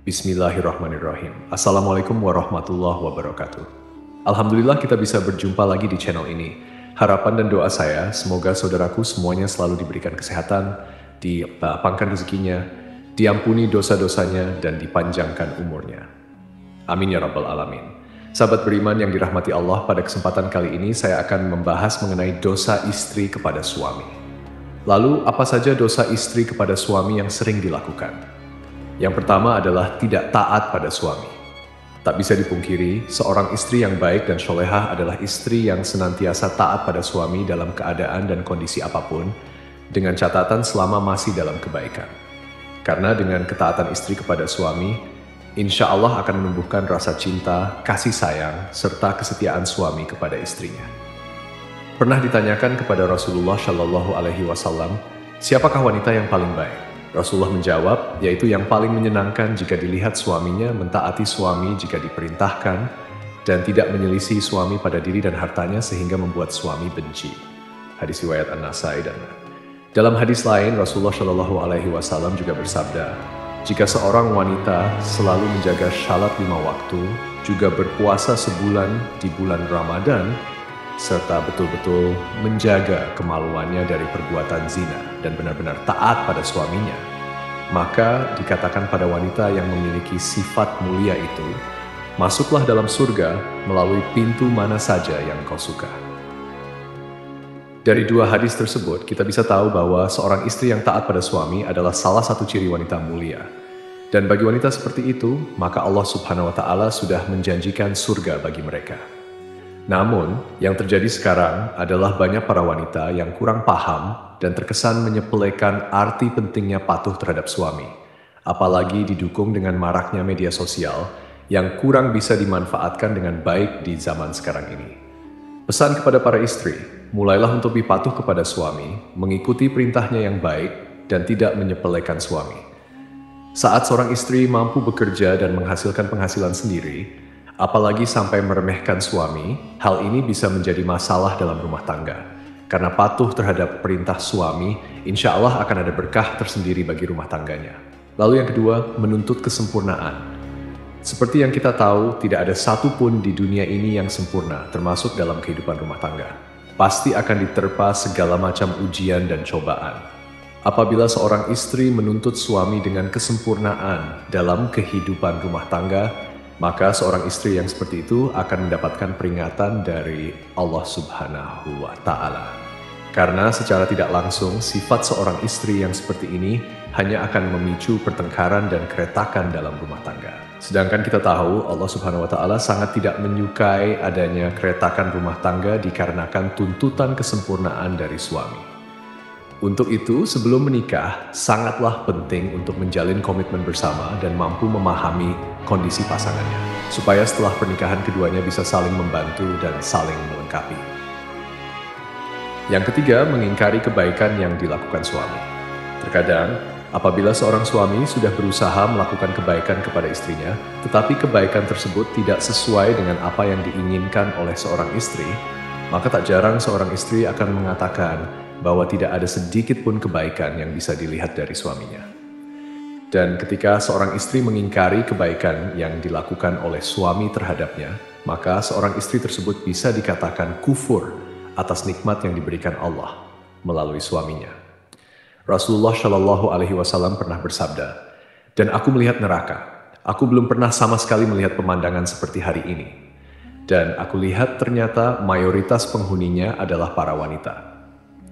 Bismillahirrahmanirrahim. Assalamualaikum warahmatullahi wabarakatuh. Alhamdulillah kita bisa berjumpa lagi di channel ini. Harapan dan doa saya, semoga saudaraku semuanya selalu diberikan kesehatan, dilapangkan rezekinya, diampuni dosa-dosanya, dan dipanjangkan umurnya. Amin ya rabbal alamin. Sahabat beriman yang dirahmati Allah, pada kesempatan kali ini saya akan membahas mengenai dosa istri kepada suami. Lalu, apa saja dosa istri kepada suami yang sering dilakukan? Yang pertama adalah tidak taat pada suami. Tak bisa dipungkiri, seorang istri yang baik dan solehah adalah istri yang senantiasa taat pada suami dalam keadaan dan kondisi apapun, dengan catatan selama masih dalam kebaikan. Karena dengan ketaatan istri kepada suami, insya Allah akan menumbuhkan rasa cinta, kasih sayang, serta kesetiaan suami kepada istrinya. Pernah ditanyakan kepada Rasulullah Shallallahu Alaihi Wasallam, siapakah wanita yang paling baik? Rasulullah menjawab, yaitu yang paling menyenangkan jika dilihat suaminya mentaati suami jika diperintahkan dan tidak menyelisih suami pada diri dan hartanya sehingga membuat suami benci. Hadis riwayat An-Nasai dan dalam hadis lain Rasulullah Shallallahu Alaihi Wasallam juga bersabda, jika seorang wanita selalu menjaga salat 5 waktu, juga berpuasa sebulan di bulan Ramadan, serta betul-betul menjaga kemaluannya dari perbuatan zina dan benar-benar taat pada suaminya, maka dikatakan pada wanita yang memiliki sifat mulia itu, masuklah dalam surga melalui pintu mana saja yang kau suka. Dari dua hadis tersebut, kita bisa tahu bahwa seorang istri yang taat pada suami adalah salah satu ciri wanita mulia. Dan bagi wanita seperti itu, maka Allah Subhanahu wa Ta'ala sudah menjanjikan surga bagi mereka. Namun, yang terjadi sekarang adalah banyak para wanita yang kurang paham dan terkesan menyepelekan arti pentingnya patuh terhadap suami, apalagi didukung dengan maraknya media sosial yang kurang bisa dimanfaatkan dengan baik di zaman sekarang ini. Pesan kepada para istri, mulailah untuk lebih patuh kepada suami, mengikuti perintahnya yang baik, dan tidak menyepelekan suami. Saat seorang istri mampu bekerja dan menghasilkan penghasilan sendiri, apalagi sampai meremehkan suami, hal ini bisa menjadi masalah dalam rumah tangga. Karena patuh terhadap perintah suami, insya Allah akan ada berkah tersendiri bagi rumah tangganya. Lalu yang kedua, menuntut kesempurnaan. Seperti yang kita tahu, tidak ada satupun di dunia ini yang sempurna, termasuk dalam kehidupan rumah tangga. Pasti akan diterpa segala macam ujian dan cobaan. Apabila seorang istri menuntut suami dengan kesempurnaan dalam kehidupan rumah tangga, maka seorang istri yang seperti itu akan mendapatkan peringatan dari Allah Subhanahu wa Ta'ala. Karena secara tidak langsung, sifat seorang istri yang seperti ini hanya akan memicu pertengkaran dan keretakan dalam rumah tangga. Sedangkan kita tahu Allah Subhanahu wa Ta'ala sangat tidak menyukai adanya keretakan rumah tangga dikarenakan tuntutan kesempurnaan dari suami. Untuk itu, sebelum menikah, sangatlah penting untuk menjalin komitmen bersama dan mampu memahami kondisi pasangannya, supaya setelah pernikahan keduanya bisa saling membantu dan saling melengkapi. Yang ketiga, mengingkari kebaikan yang dilakukan suami. Terkadang, apabila seorang suami sudah berusaha melakukan kebaikan kepada istrinya, tetapi kebaikan tersebut tidak sesuai dengan apa yang diinginkan oleh seorang istri, maka tak jarang seorang istri akan mengatakan bahwa tidak ada sedikit pun kebaikan yang bisa dilihat dari suaminya. Dan ketika seorang istri mengingkari kebaikan yang dilakukan oleh suami terhadapnya, maka seorang istri tersebut bisa dikatakan kufur atas nikmat yang diberikan Allah melalui suaminya. Rasulullah Shallallahu Alaihi Wasallam pernah bersabda, dan aku melihat neraka. Aku belum pernah sama sekali melihat pemandangan seperti hari ini. Dan aku lihat ternyata mayoritas penghuninya adalah para wanita.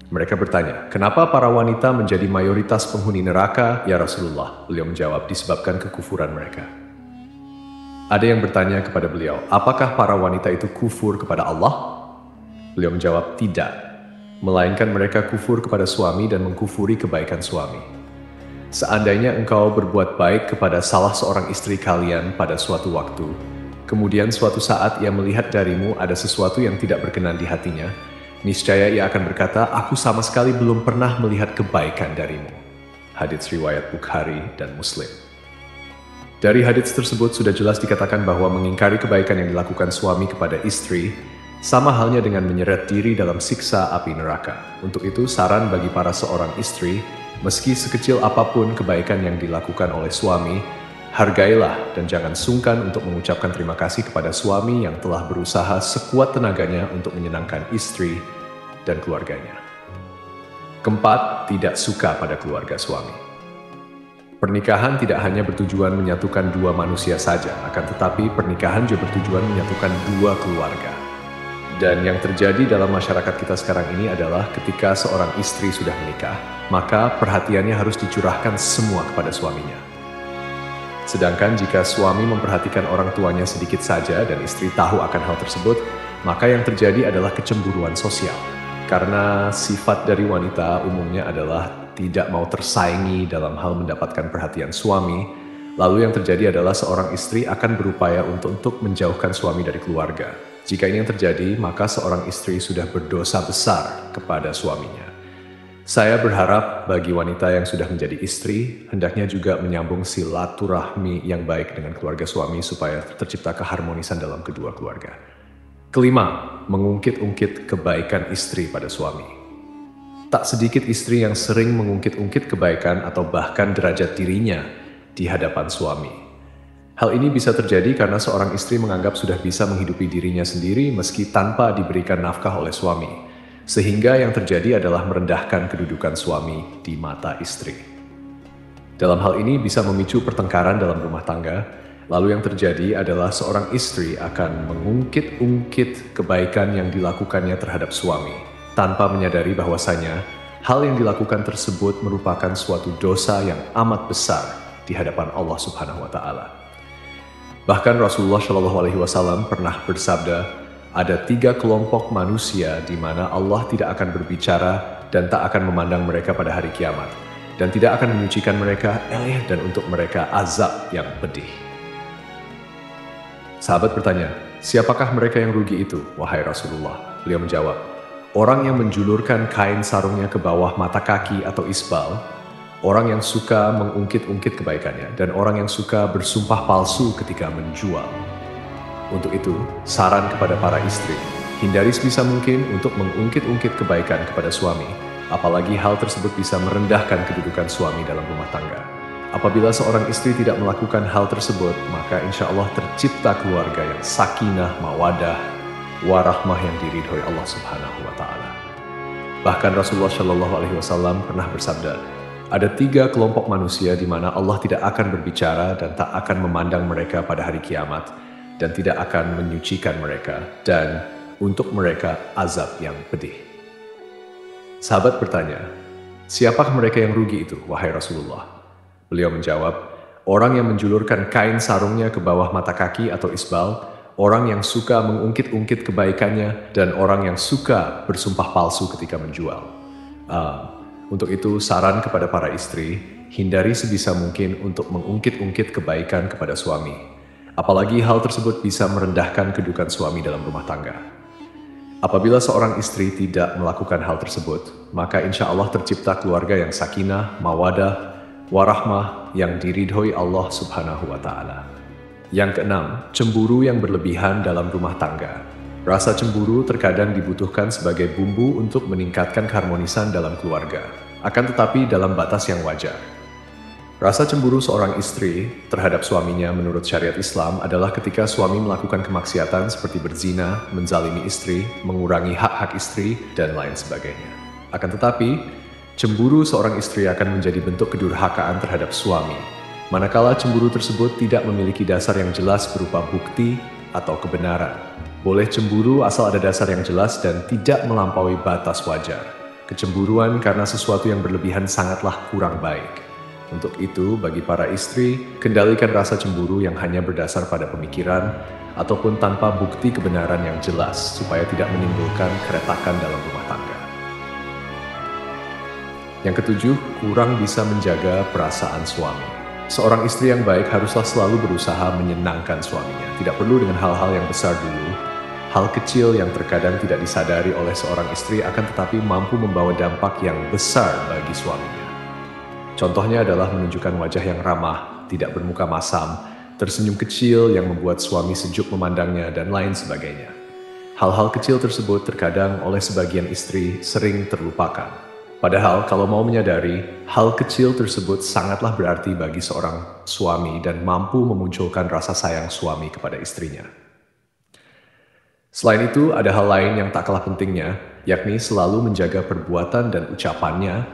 Mereka bertanya, kenapa para wanita menjadi mayoritas penghuni neraka, ya Rasulullah? Beliau menjawab, disebabkan kekufuran mereka. Ada yang bertanya kepada beliau, apakah para wanita itu kufur kepada Allah? Beliau menjawab, tidak. Melainkan mereka kufur kepada suami dan mengkufuri kebaikan suami. Seandainya engkau berbuat baik kepada salah seorang istri kalian pada suatu waktu, kemudian suatu saat ia melihat darimu ada sesuatu yang tidak berkenan di hatinya, niscaya ia akan berkata, aku sama sekali belum pernah melihat kebaikan darimu. Hadits riwayat Bukhari dan Muslim. Dari hadits tersebut sudah jelas dikatakan bahwa mengingkari kebaikan yang dilakukan suami kepada istri sama halnya dengan menyeret diri dalam siksa api neraka. Untuk itu saran bagi para seorang istri, meski sekecil apapun kebaikan yang dilakukan oleh suami, Hargailah dan jangan sungkan untuk mengucapkan terima kasih kepada suami yang telah berusaha sekuat tenaganya untuk menyenangkan istri dan keluarganya. Keempat, tidak suka pada keluarga suami. Pernikahan tidak hanya bertujuan menyatukan dua manusia saja, akan tetapi pernikahan juga bertujuan menyatukan dua keluarga. Dan yang terjadi dalam masyarakat kita sekarang ini adalah ketika seorang istri sudah menikah, maka perhatiannya harus dicurahkan semua kepada suaminya. Sedangkan jika suami memperhatikan orang tuanya sedikit saja dan istri tahu akan hal tersebut, maka yang terjadi adalah kecemburuan sosial. Karena sifat dari wanita umumnya adalah tidak mau tersaingi dalam hal mendapatkan perhatian suami, lalu yang terjadi adalah seorang istri akan berupaya untuk menjauhkan suami dari keluarga. Jika ini yang terjadi, maka seorang istri sudah berdosa besar kepada suaminya. Saya berharap bagi wanita yang sudah menjadi istri, hendaknya juga menyambung silaturahmi yang baik dengan keluarga suami supaya tercipta keharmonisan dalam kedua keluarga. Kelima, mengungkit-ungkit kebaikan istri pada suami. Tak sedikit istri yang sering mengungkit-ungkit kebaikan atau bahkan derajat dirinya di hadapan suami. Hal ini bisa terjadi karena seorang istri menganggap sudah bisa menghidupi dirinya sendiri meski tanpa diberikan nafkah oleh suami. Sehingga yang terjadi adalah merendahkan kedudukan suami di mata istri. Dalam hal ini bisa memicu pertengkaran dalam rumah tangga, lalu yang terjadi adalah seorang istri akan mengungkit-ungkit kebaikan yang dilakukannya terhadap suami, tanpa menyadari bahwasanya hal yang dilakukan tersebut merupakan suatu dosa yang amat besar di hadapan Allah Subhanahu wa Ta'ala. Bahkan Rasulullah SAW pernah bersabda, ada 3 kelompok manusia di mana Allah tidak akan berbicara dan tak akan memandang mereka pada hari kiamat, dan tidak akan menyucikan mereka, dan untuk mereka azab yang pedih. Sahabat bertanya, siapakah mereka yang rugi itu, wahai Rasulullah? Beliau menjawab, orang yang menjulurkan kain sarungnya ke bawah mata kaki atau isbal, orang yang suka mengungkit-ungkit kebaikannya, dan orang yang suka bersumpah palsu ketika menjual. Untuk itu, saran kepada para istri, hindari sebisa mungkin untuk mengungkit-ungkit kebaikan kepada suami, apalagi hal tersebut bisa merendahkan kedudukan suami dalam rumah tangga. Apabila seorang istri tidak melakukan hal tersebut, maka insya Allah tercipta keluarga yang sakinah, mawadah, warahmah yang diridhoi Allah Subhanahu wa Ta'ala. Bahkan Rasulullah SAW pernah bersabda, ada 3 kelompok manusia di mana Allah tidak akan berbicara dan tak akan memandang mereka pada hari kiamat, dan tidak akan menyucikan mereka, dan untuk mereka azab yang pedih. Sahabat bertanya, siapakah mereka yang rugi itu, wahai Rasulullah? Beliau menjawab, orang yang menjulurkan kain sarungnya ke bawah mata kaki atau isbal, orang yang suka mengungkit-ungkit kebaikannya, dan orang yang suka bersumpah palsu ketika menjual. Untuk itu, saran kepada para istri, hindari sebisa mungkin untuk mengungkit-ungkit kebaikan kepada suami. Apalagi hal tersebut bisa merendahkan kedudukan suami dalam rumah tangga. Apabila seorang istri tidak melakukan hal tersebut, maka insya Allah tercipta keluarga yang sakinah, mawadah, warahmah yang diridhoi Allah Subhanahu wa Ta'ala. Yang keenam, cemburu yang berlebihan dalam rumah tangga. Rasa cemburu terkadang dibutuhkan sebagai bumbu untuk meningkatkan keharmonisan dalam keluarga, akan tetapi dalam batas yang wajar. Rasa cemburu seorang istri terhadap suaminya menurut syariat Islam adalah ketika suami melakukan kemaksiatan seperti berzina, menzalimi istri, mengurangi hak-hak istri, dan lain sebagainya. Akan tetapi, cemburu seorang istri akan menjadi bentuk kedurhakaan terhadap suami, manakala cemburu tersebut tidak memiliki dasar yang jelas berupa bukti atau kebenaran. Boleh cemburu asal ada dasar yang jelas dan tidak melampaui batas wajar. Kecemburuan karena sesuatu yang berlebihan sangatlah kurang baik. Untuk itu, bagi para istri, kendalikan rasa cemburu yang hanya berdasar pada pemikiran ataupun tanpa bukti kebenaran yang jelas supaya tidak menimbulkan keretakan dalam rumah tangga. Yang ketujuh, kurang bisa menjaga perasaan suami. Seorang istri yang baik haruslah selalu berusaha menyenangkan suaminya. Tidak perlu dengan hal-hal yang besar dulu. Hal kecil yang terkadang tidak disadari oleh seorang istri akan tetapi mampu membawa dampak yang besar bagi suaminya. Contohnya adalah menunjukkan wajah yang ramah, tidak bermuka masam, tersenyum kecil yang membuat suami sejuk memandangnya, dan lain sebagainya. Hal-hal kecil tersebut terkadang oleh sebagian istri sering terlupakan. Padahal kalau mau menyadari, hal kecil tersebut sangatlah berarti bagi seorang suami dan mampu memunculkan rasa sayang suami kepada istrinya. Selain itu, ada hal lain yang tak kalah pentingnya, yakni selalu menjaga perbuatan dan ucapannya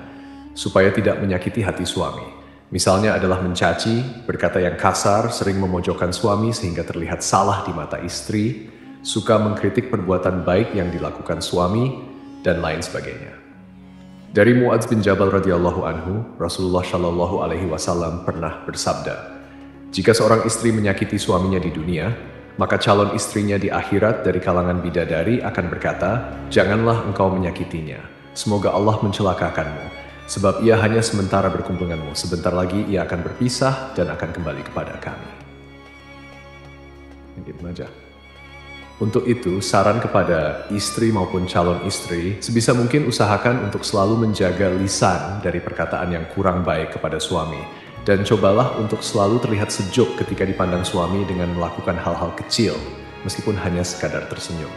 supaya tidak menyakiti hati suami. Misalnya adalah mencaci, berkata yang kasar, sering memojokkan suami sehingga terlihat salah di mata istri, suka mengkritik perbuatan baik yang dilakukan suami, dan lain sebagainya. Dari Muadz bin Jabal radhiyallahu anhu, Rasulullah shallallahu alaihi wasallam pernah bersabda, jika seorang istri menyakiti suaminya di dunia, maka calon istrinya di akhirat dari kalangan bidadari akan berkata, janganlah engkau menyakitinya. Semoga Allah mencelakakanmu, sebab ia hanya sementara berkumpul denganmu. Sebentar lagi ia akan berpisah dan akan kembali kepada kami. Gitu aja. Untuk itu, saran kepada istri maupun calon istri, sebisa mungkin usahakan untuk selalu menjaga lisan dari perkataan yang kurang baik kepada suami. Dan cobalah untuk selalu terlihat sejuk ketika dipandang suami dengan melakukan hal-hal kecil, meskipun hanya sekadar tersenyum.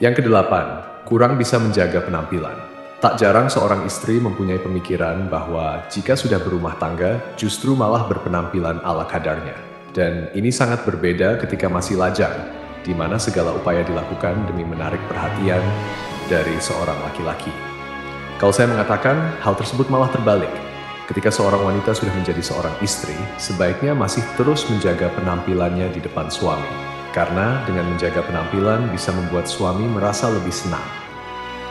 Yang kedelapan, kurang bisa menjaga penampilan. Tak jarang seorang istri mempunyai pemikiran bahwa jika sudah berumah tangga, justru malah berpenampilan ala kadarnya. Dan ini sangat berbeda ketika masih lajang, di mana segala upaya dilakukan demi menarik perhatian dari seorang laki-laki. Kalau saya mengatakan, hal tersebut malah terbalik. Ketika seorang wanita sudah menjadi seorang istri, sebaiknya masih terus menjaga penampilannya di depan suami. Karena dengan menjaga penampilan bisa membuat suami merasa lebih senang.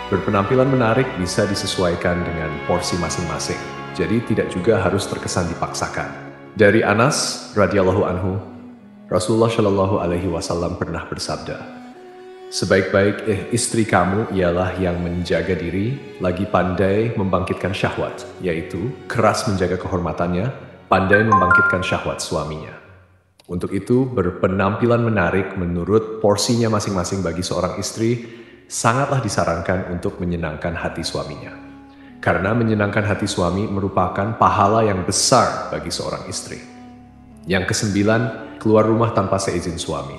Berpenampilan menarik bisa disesuaikan dengan porsi masing-masing, jadi tidak juga harus terkesan dipaksakan. Dari Anas radhiyallahu anhu, Rasulullah shallallahu alaihi wasallam pernah bersabda, sebaik-baik istri kamu ialah yang menjaga diri, lagi pandai membangkitkan syahwat, yaitu keras menjaga kehormatannya, pandai membangkitkan syahwat suaminya. Untuk itu, berpenampilan menarik menurut porsinya masing-masing bagi seorang istri sangatlah disarankan untuk menyenangkan hati suaminya. Karena menyenangkan hati suami merupakan pahala yang besar bagi seorang istri. Yang kesembilan, keluar rumah tanpa seizin suami.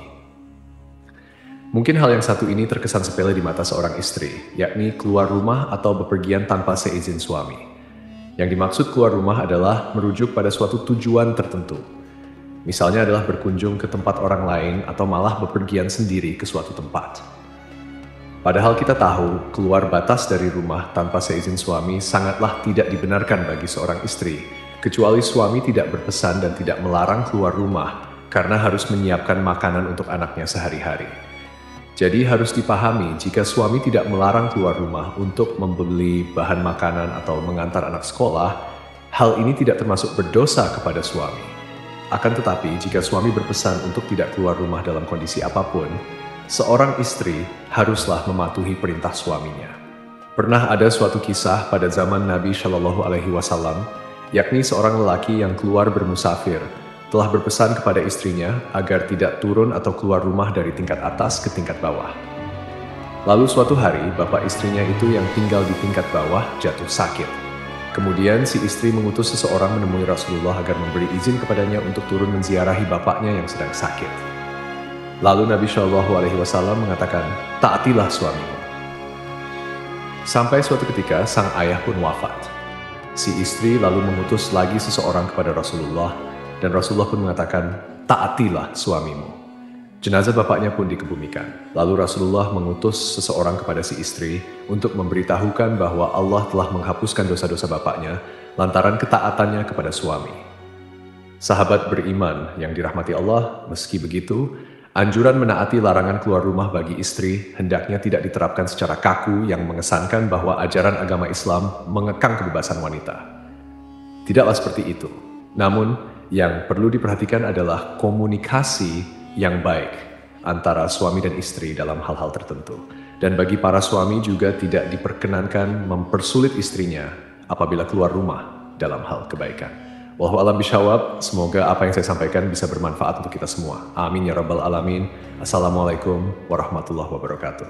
Mungkin hal yang satu ini terkesan sepele di mata seorang istri, yakni keluar rumah atau bepergian tanpa seizin suami. Yang dimaksud keluar rumah adalah merujuk pada suatu tujuan tertentu. Misalnya adalah berkunjung ke tempat orang lain atau malah bepergian sendiri ke suatu tempat. Padahal kita tahu, keluar batas dari rumah tanpa seizin suami sangatlah tidak dibenarkan bagi seorang istri, kecuali suami tidak berpesan dan tidak melarang keluar rumah karena harus menyiapkan makanan untuk anaknya sehari-hari. Jadi harus dipahami jika suami tidak melarang keluar rumah untuk membeli bahan makanan atau mengantar anak sekolah, hal ini tidak termasuk berdosa kepada suami. Akan tetapi jika suami berpesan untuk tidak keluar rumah dalam kondisi apapun, seorang istri haruslah mematuhi perintah suaminya. Pernah ada suatu kisah pada zaman Nabi Shallallahu Alaihi Wasallam, yakni seorang lelaki yang keluar bermusafir, telah berpesan kepada istrinya agar tidak turun atau keluar rumah dari tingkat atas ke tingkat bawah. Lalu suatu hari, bapak istrinya itu yang tinggal di tingkat bawah jatuh sakit. Kemudian si istri mengutus seseorang menemui Rasulullah agar memberi izin kepadanya untuk turun menziarahi bapaknya yang sedang sakit. Lalu Nabi Shallallahu Alaihi Wasallam mengatakan, taatilah suamimu. Sampai suatu ketika sang ayah pun wafat. Si istri lalu mengutus lagi seseorang kepada Rasulullah, dan Rasulullah pun mengatakan, taatilah suamimu. Jenazah bapaknya pun dikebumikan. Lalu Rasulullah mengutus seseorang kepada si istri untuk memberitahukan bahwa Allah telah menghapuskan dosa-dosa bapaknya lantaran ketaatannya kepada suami. Sahabat beriman yang dirahmati Allah, meski begitu, anjuran menaati larangan keluar rumah bagi istri hendaknya tidak diterapkan secara kaku yang mengesankan bahwa ajaran agama Islam mengekang kebebasan wanita. Tidaklah seperti itu. Namun, yang perlu diperhatikan adalah komunikasi yang baik antara suami dan istri dalam hal-hal tertentu. Dan bagi para suami juga tidak diperkenankan mempersulit istrinya apabila keluar rumah dalam hal kebaikan. Wallahu a'lam bishawab, semoga apa yang saya sampaikan bisa bermanfaat untuk kita semua. Amin ya rabbal alamin. Assalamualaikum warahmatullahi wabarakatuh.